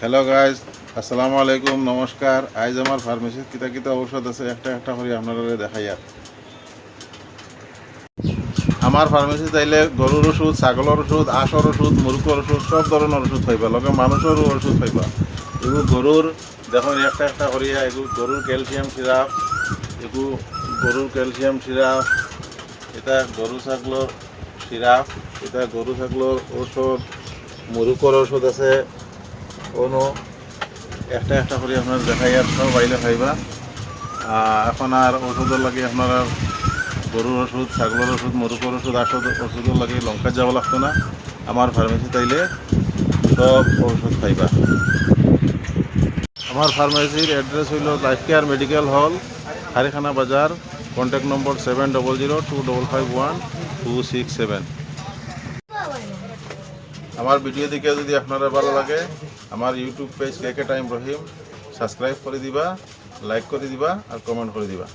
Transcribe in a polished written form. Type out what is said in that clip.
Hello guys, আসসালামু আলাইকুম, নমস্কার। আজ আমার ফার্মেসির কিতা কিতা ঔষধ আছে একটা একটা করে আপনারা দেখাই। আর আমার ফার্মেসি চাইলে গরুর ওষুধ, ছাগলের ওষুধ, আঁশর ওষুধ, মুরগের ওষুধ, সব ধরনের ওষুধ পাইবা, লগে মানুষেরও ওষুধ পাইবা। এগুলো গরুর দেখুন একটা একটা করিয়া, এগুলো গরুর ক্যালসিয়াম সিরাপ, এগুলো গরুর ক্যালসিয়াম সিরাপ, এটা গরু ছাগলের সিরাপ, এটা গরু ছাগলের ওষুধ, মুরগের ওষুধ আছে কোনো একটা একটা করে আপনার দেখাই। আর সব বাইলে খাইবা। এখন আর ওষুধের লাগে আপনারা গরুর ওষুধ, ছাগলের ওষুধ, মুরগের ওষুধ, ওষুধের লাগে লঙ্কা যাওয়া লাগতো না। আমার ফার্মেসি তাইলে সব ওষুধ খাইবা। আমার ফার্মেসির অ্যাড্রেস হইল লাইফ কেয়ার মেডিকেল হল, হারিখানা বাজার। Contact number 7002512267। আমার ভিডিও দেখে যদি আপনারা ভালো লাগে, আমার ইউটিউব পেজ কেকে টাইম রহিম সাবস্ক্রাইব করে দিবা, লাইক করে দিবা আর কমেন্ট করে দিবা।